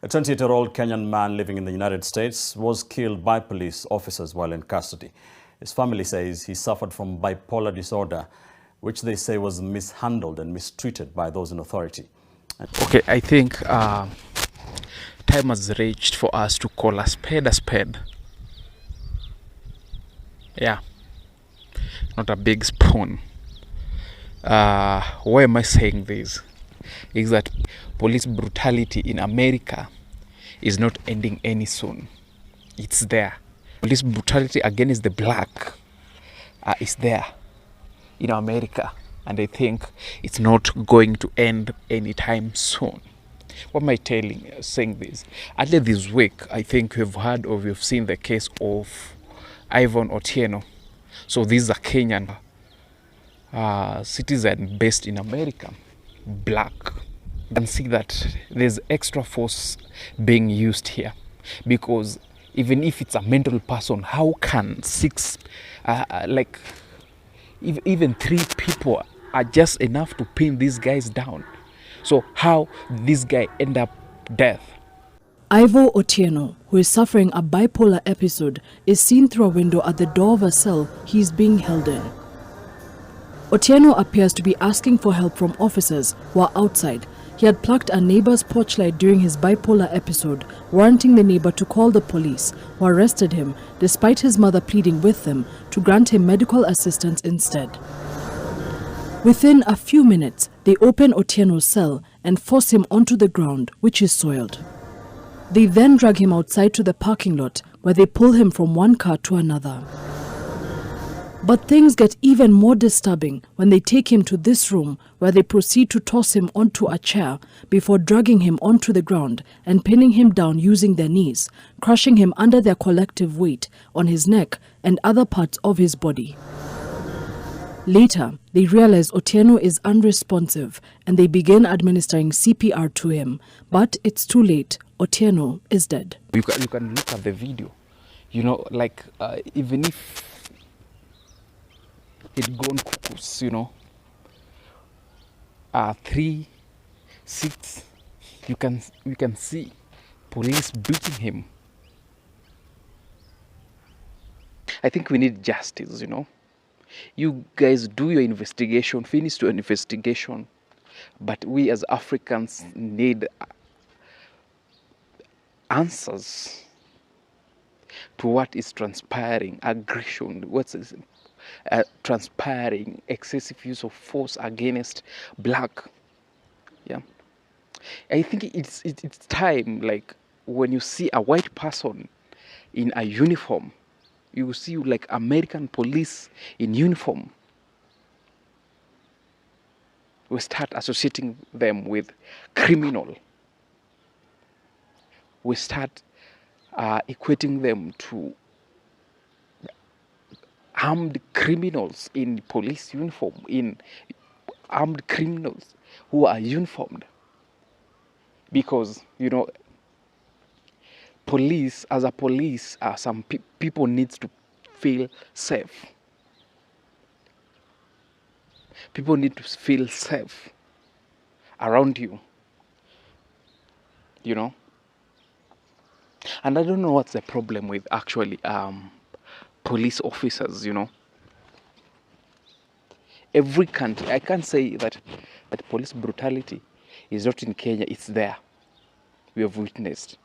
A 28-year-old Kenyan man living in the United States was killed by police officers while in custody. His family says he suffered from bipolar disorder, which they say was mishandled and mistreated by those in authority. Okay, I think time has reached for us to call a spade a spade. Yeah, not a big spoon. Why am I saying this? Is that police brutality in America is not ending any soon. It's there. Police brutality against the black is there in America, and I think it's not going to end anytime soon. What am I saying this? Earlier this week, I think we've heard or we've seen the case of Irvo Otieno. So this is a Kenyan citizen based in America, black. You can see that there's extra force being used here, because even if it's a mental person, how can even 3 people are just enough to pin these guys down? So how this guy end up dead? Irvo Otieno, who is suffering a bipolar episode, is seen through a window at the door of a cell he is being held in. Otieno appears to be asking for help from officers who are outside. He had plucked a neighbor's porch light during his bipolar episode, warranting the neighbor to call the police, who arrested him despite his mother pleading with them to grant him medical assistance instead. Within a few minutes, they open Otieno's cell and force him onto the ground, which is soiled. They then drag him outside to the parking lot, where they pull him from one car to another. But things get even more disturbing when they take him to this room, where they proceed to toss him onto a chair before dragging him onto the ground and pinning him down using their knees, crushing him under their collective weight on his neck and other parts of his body. Later, they realize Otieno is unresponsive and they begin administering CPR to him, but it's too late. Otieno is dead. You can look at the video, even if he'd gone cuckoos, 3, 6, you can see police beating him. I think we need justice, You guys do your investigation, finish your investigation, but we as Africans need answers to what is transpiring, aggression, what's transpiring, excessive use of force against black. Yeah, I think it's time, like when you see a white person in a uniform, you see like American police in uniform, we start associating them with criminal. We start equating them to armed criminals in police uniform, in armed criminals who are uniformed. Because, police, as a police, some people need to feel safe. People need to feel safe around you, And I don't know what's the problem with actually police officers, Every country, I can't say that police brutality is not in Kenya, it's there. We have witnessed.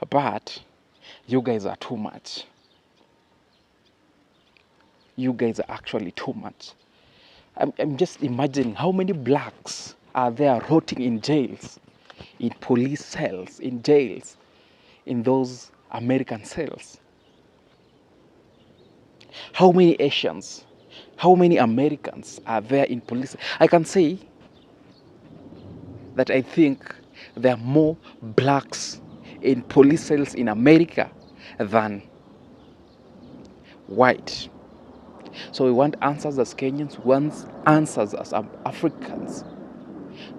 But you guys are too much. You guys are actually too much. I'm just imagining how many blacks are there rotting in jails, in police cells, in jails, in those American cells. How many Asians, how many Americans are there in police? I can say that I think there are more blacks in police cells in America than white. So we want answers as Kenyans, we want answers as Africans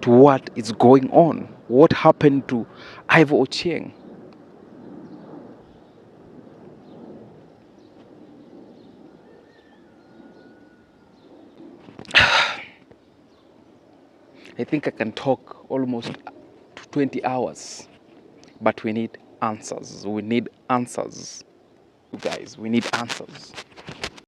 to what is going on. What happened to Irvo Otieno? I think I can talk almost 20 hours. But we need answers. We need answers. You guys, we need answers.